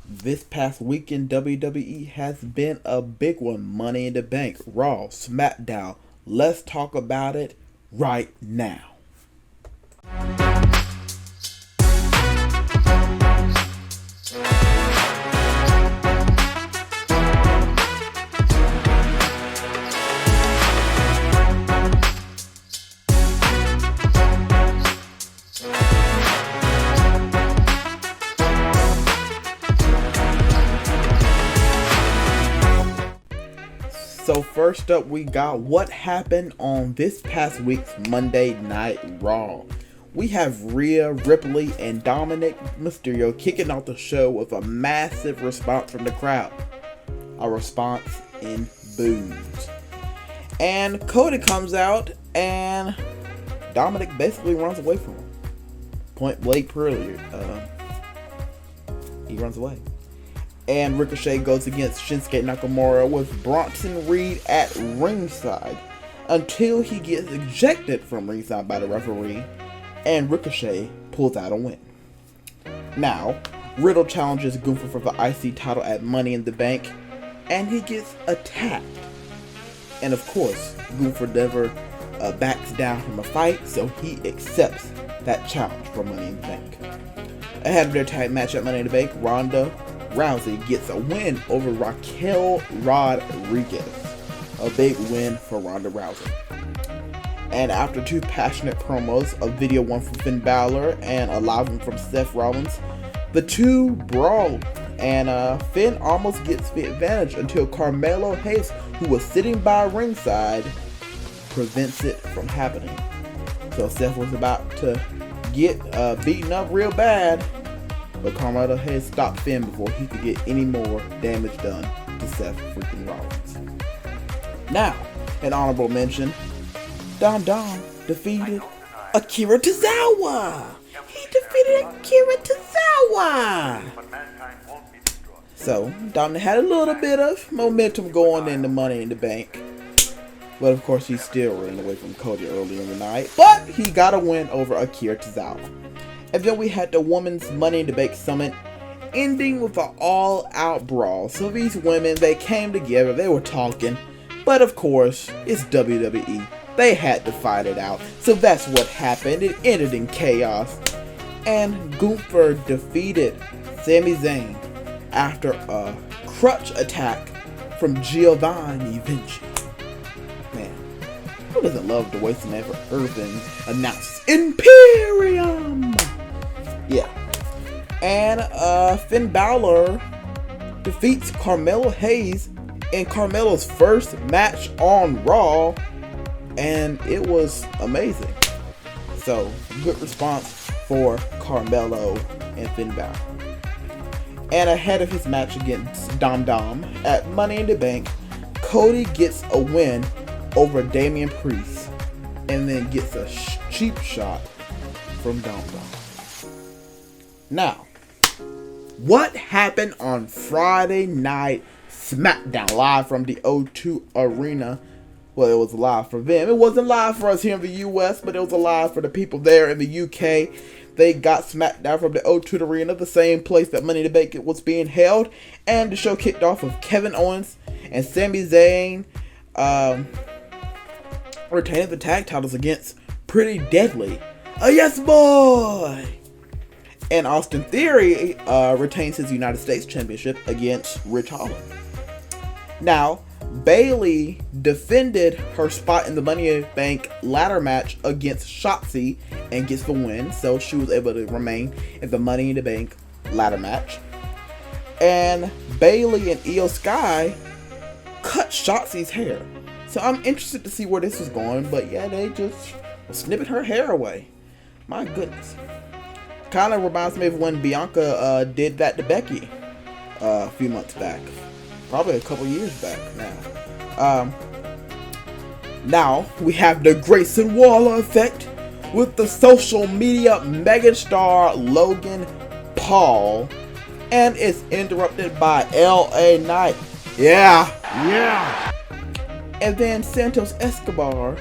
This past week in WWE has been a big one. Money in the Bank, Raw, Smackdown. Let's talk about it right now. So first up, we got what happened on this past week's Monday Night Raw. We have Rhea Ripley and Dominic Mysterio kicking off the show with a massive response from the crowd. A response in boos. And Cody comes out and Dominic basically runs away from him. Point blank period. He runs away. And Ricochet goes against Shinsuke Nakamura with Bronson Reed at ringside until he gets ejected from ringside by the referee and Ricochet pulls out a win. Now, Riddle challenges Gunther for the IC title at Money in the Bank and he gets attacked. And of course, Gunther never backs down from a fight, so he accepts that challenge for Money in the Bank. Ahead of their tag match at Money in the Bank, Ronda Rousey gets a win over Raquel Rodriguez. A big win for Ronda Rousey. And after two passionate promos, a video one from Finn Balor and a live one from Seth Rollins, the two brawl and Finn almost gets the advantage until Carmelo Hayes, who was sitting by ringside, prevents it from happening. So Seth was about to get beaten up real bad, but Carmelo Hayes stopped Finn before he could get any more damage done to Seth freaking Rollins. Now, an honorable mention, Dom defeated Akira Tozawa. He defeated Akira Tozawa. So, Dom had a little bit of momentum going into Money in the Bank. But of course, he still ran away from Cody earlier in the night. But he got a win over Akira Tozawa. And then we had the Women's Money in the Bank Summit, ending with an all-out brawl. So these women, they came together, they were talking, but of course, it's WWE. They had to fight it out. So that's what happened. It ended in chaos. And Gunther defeated Sami Zayn after a crutch attack from Giovanni Vinci. Man, who doesn't love to waste an effort? Irvin announces Imperium! Yeah. And Finn Balor defeats Carmelo Hayes in Carmelo's first match on Raw, and it was amazing. So, good response for Carmelo and Finn Balor. And ahead of his match against Dom at Money in the Bank, Cody gets a win over Damian Priest and then gets a cheap shot from Dom. Now, what happened on Friday Night Smackdown, live from the O2 Arena? Well, it was live for them. It wasn't live for us here in the US, but it was live for the people there in the UK. They got Smackdown from the O2 Arena, the same place that Money in the Bank was being held. And the show kicked off with Kevin Owens and Sami Zayn retaining the tag titles against Pretty Deadly. Oh, yes, boy! And Austin Theory retains his United States Championship against Rich Holland. Now, Bayley defended her spot in the Money in the Bank ladder match against Shotzi and gets the win, so she was able to remain in the Money in the Bank ladder match. And Bayley and Io Sky cut Shotzi's hair. So I'm interested to see where this is going, but yeah, they just snipped her hair away. My goodness. Kind of reminds me of when Bianca did that to Becky a few months back. Probably a couple years back now. Now we have the Grayson Waller effect with the social media megastar Logan Paul, and it's interrupted by LA Knight. Yeah. And then Santos Escobar,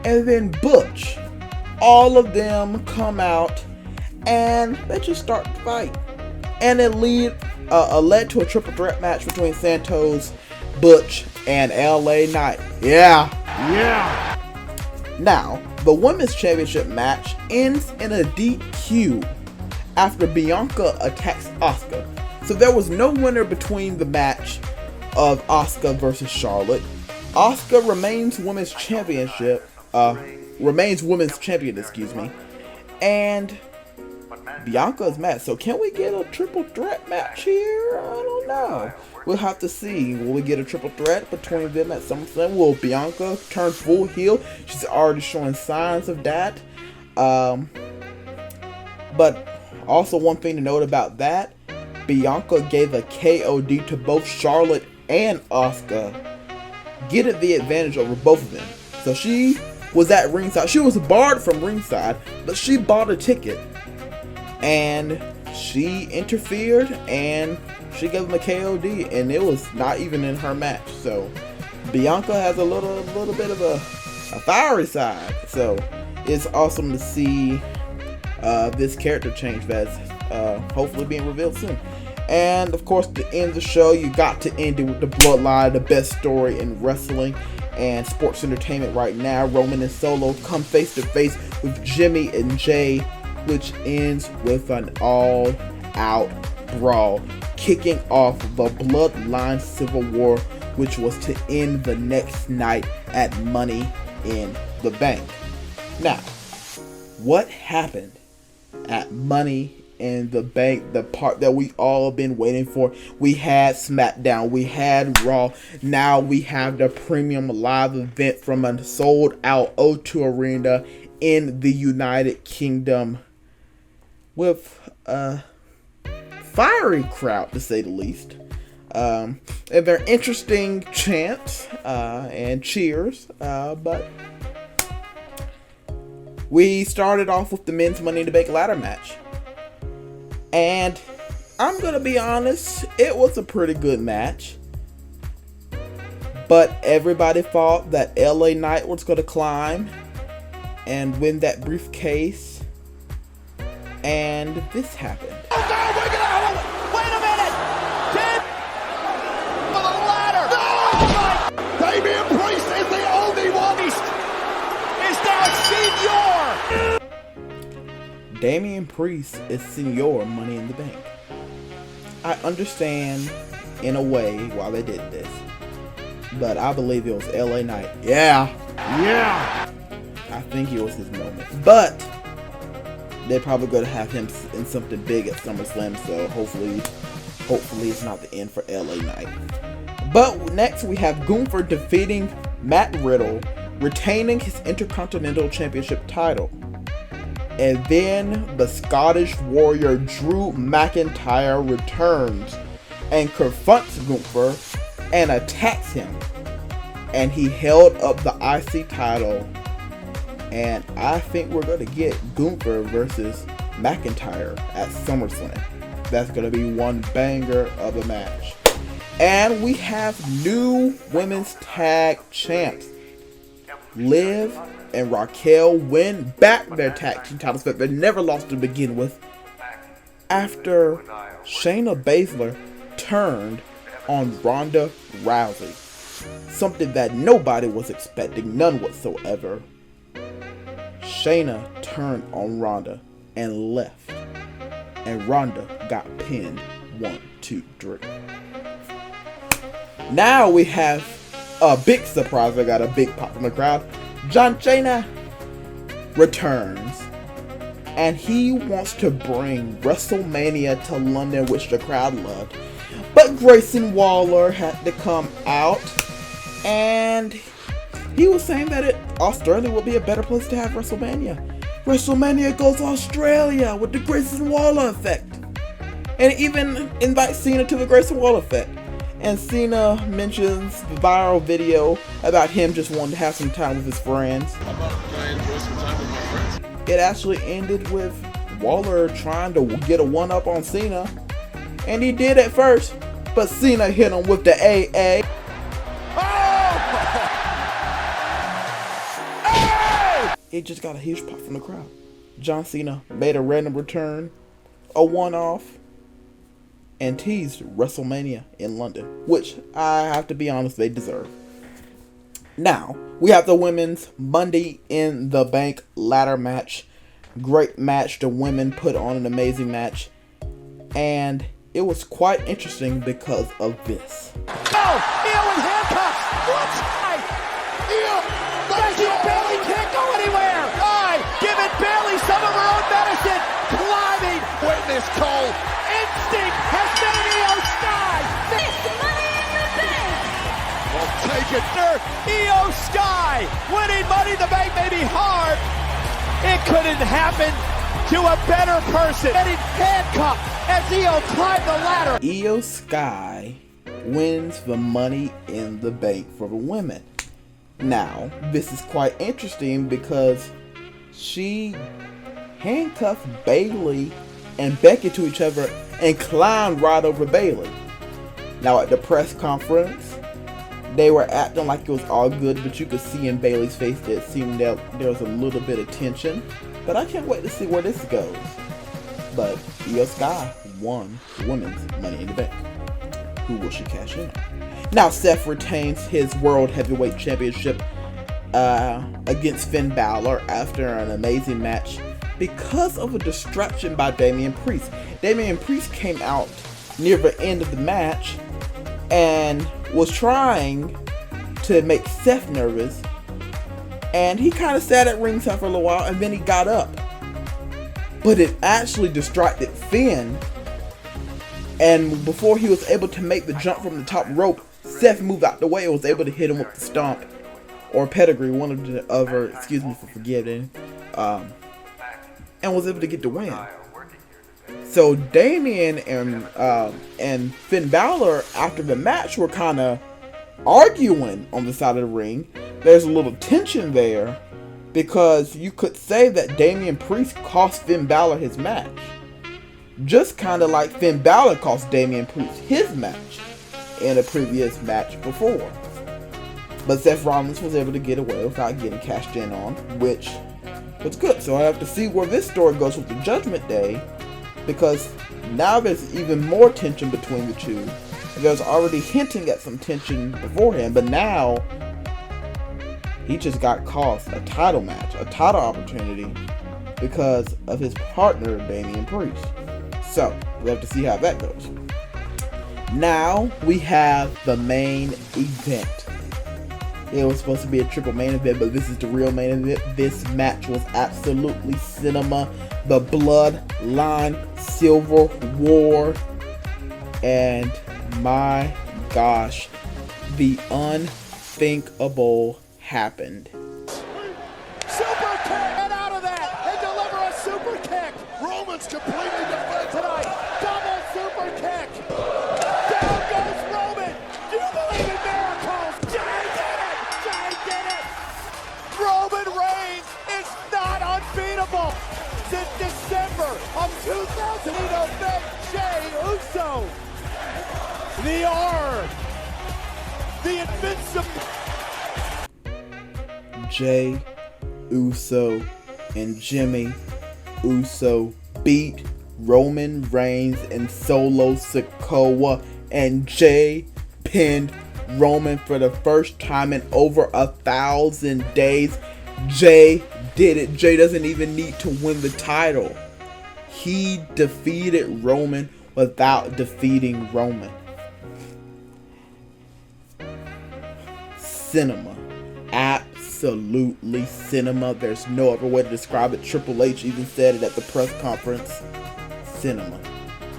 and then Butch. All of them come out and they just start to fight. and it led to a triple threat match between Santos, Butch, and LA Knight. Yeah. Now, the women's championship match ends in a DQ after Bianca attacks Asuka. So there was no winner between the match of Asuka versus Charlotte. Asuka remains women's champion, and Bianca is mad. So can we get a triple threat match here? I don't know. We'll have to see. Will we get a triple threat between them at SummerSlam? Will Bianca turn full heel? She's already showing signs of that. But also one thing to note about that, Bianca gave a KOD to both Charlotte and Asuka, getting the advantage over both of them. So she was at ringside. She was barred from ringside, but she bought a ticket. And she interfered and she gave him a KOD, and it was not even in her match. So Bianca has a little bit of a fiery side. So it's awesome to see this character change that's hopefully being revealed soon. And of course, to end the show, you got to end it with the Bloodline, the best story in wrestling and sports entertainment right now. Roman and Solo come face to face with Jimmy and Jay, which ends with an all-out brawl, kicking off the Bloodline Civil War, which was to end the next night at Money in the Bank. Now, what happened at Money in the Bank, the part that we all been waiting for? We had Smackdown, we had Raw, now we have the premium live event from a sold out O2 Arena in the United Kingdom with a fiery crowd, to say the least. A very interesting chant and cheers, but we started off with the men's Money in the Bank ladder match. And I'm going to be honest, it was a pretty good match. But everybody thought that LA Knight was going to climb and win that briefcase. And this happened. Oh no, we're gonna... Wait a minute! Tim! For the ladder! No! Damian Priest is the only one! Is now Senior! Damian Priest is Senior Money in the Bank. I understand in a way why they did this, but I believe it was LA Knight. Yeah. I think it was his moment, but they're probably going to have him in something big at SummerSlam, so hopefully it's not the end for LA Knight. But next we have Gunther defeating Matt Riddle, retaining his Intercontinental Championship title. And then the Scottish Warrior Drew McIntyre returns and confronts Gunther and attacks him. And he held up the IC title. And I think we're going to get Gunther versus McIntyre at SummerSlam. That's going to be one banger of a match. And we have new women's tag champs. Liv and Raquel win back their tag team titles that they never lost to begin with, after Shayna Baszler turned on Ronda Rousey. Something that nobody was expecting, none whatsoever. Shayna turned on Ronda and left, and Ronda got pinned 1, 2, 3. Now we have a big surprise. I got a big pop from the crowd. John Cena returns, and he wants to bring WrestleMania to London, which the crowd loved. But Grayson Waller had to come out, and he was saying that Australia would be a better place to have WrestleMania. WrestleMania goes to Australia with the Grayson Waller effect. And even invites Cena to the Grayson Waller effect. And Cena mentions the viral video about him just wanting to have some time with his friends. How about can I enjoy some time with my friends? It actually ended with Waller trying to get a one-up on Cena. And he did at first, but Cena hit him with the AA. It just got a huge pop from the crowd. John Cena made a random return, a one-off, and teased WrestleMania in London, which I have to be honest, they deserve. Now, we have the women's Money in the Bank ladder match. Great match. The women put on an amazing match. And it was quite interesting because of this. Oh, Io in handcuffs. What? Io, Becky Bayley can't go anywhere. Giving Bayley some of her own medicine. Climbing. Witness Cole. Instinct has made Io Sky. This Money in the Bank. Well, take it there. Io Sky winning Money in the Bank may be hard. It couldn't happen to a better person. Getting handcuffed as Io climbed the ladder. Io Sky wins the Money in the Bank for the women. Now, this is quite interesting because she handcuffed Bayley and Becky to each other and climbed right over Bayley. Now, at the press conference, they were acting like it was all good, but you could see in Bayley's face that it seemed that there was a little bit of tension. But I can't wait to see where this goes. But Io Sky won the women's Money in the Bank. Who will she cash in on? Now Seth retains his World Heavyweight Championship against Finn Balor after an amazing match because of a distraction by Damian Priest. Damian Priest came out near the end of the match and was trying to make Seth nervous, and he kind of sat at ringside for a little while and then he got up, but it actually distracted Finn, and before he was able to make the jump from the top rope, Seth moved out the way and was able to hit him with the stomp or pedigree, one of the other, excuse me for forgetting, and was able to get the win. So Damian and Finn Balor after the match were kind of arguing on the side of the ring. There's a little tension there because you could say that Damian Priest cost Finn Balor his match, just kind of like Finn Balor cost Damian Priest his match in a previous match before. But Seth Rollins was able to get away without getting cashed in on, which was good. So I have to see where this story goes with the Judgment Day, because now there's even more tension between the two. There's already hinting at some tension beforehand, but now he just got cost a title match, a title opportunity because of his partner, Damian Priest. So we'll have to see how that goes. Now we have the main event. It was supposed to be a triple main event, but this is the real main event. This match was absolutely cinema. The Bloodline Civil War. And my gosh, the unthinkable happened. Super kick! Get out of that and deliver a super kick! Roman's completely defended tonight. Double super kick! Down goes Roman! Do you believe in miracles? Jay did it! Jay did it! Roman Reigns is not unbeatable! Since December of 2000, he met Jey Uso. The Arm. The invincible. Jey Uso and Jimmy Uso beat Roman Reigns and Solo Sikoa, and Jey pinned Roman for the first time in over 1,000 days. Jey did it. Jey doesn't even need to win the title. He defeated Roman without defeating Roman. Cinema. Absolutely cinema. There's no other way to describe it. Triple H even said it at the press conference. Cinema.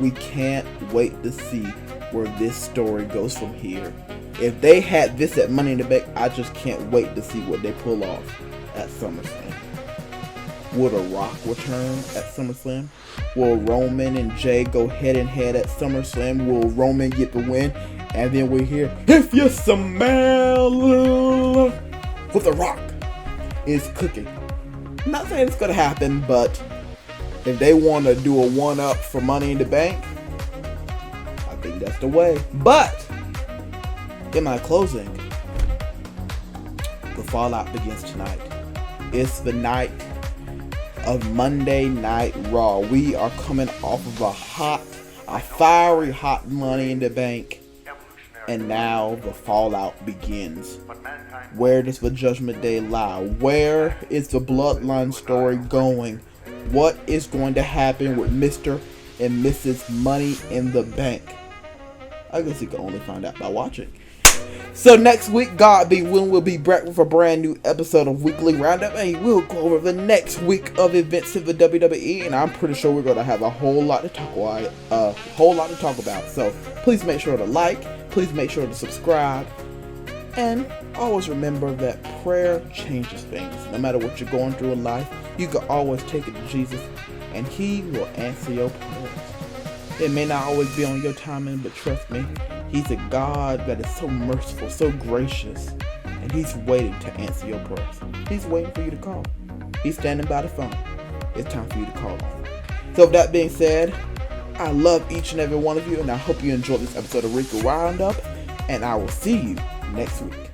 We can't wait to see where this story goes from here. If they had this at Money in the Bank, I just can't wait to see what they pull off at Summerslam. Will The Rock return at Summerslam? Will Roman and Jey go head and head at Summerslam? Will Roman get the win? And then we hear, if you smell what The Rock is cooking. I'm not saying it's going to happen, but if they want to do a one-up for Money in the Bank, I think that's the way. But in my closing, the fallout begins tonight. It's the night of Monday Night Raw. We are coming off of a hot a fiery hot Money in the Bank, and now the fallout begins. Where does the Judgment Day lie? Where is the Bloodline story going? What is going to happen with Mr. and Mrs. Money in the Bank? I guess you can only find out by watching. So next week, God be willing, we'll be back with a brand new episode of Weekly Roundup, and we'll go over the next week of events in the WWE, and I'm pretty sure we're going to have a whole lot to talk about. So please make sure to like, please make sure to subscribe, and always remember that prayer changes things. No matter what you're going through in life, you can always take it to Jesus, and He will answer your prayers. It may not always be on your timing, but trust me, He's a God that is so merciful, so gracious, and He's waiting to answer your prayers. He's waiting for you to call. He's standing by the phone. It's time for you to call on. So with that being said, I love each and every one of you, and I hope you enjoyed this episode of Weekly Roundup, and I will see you next week.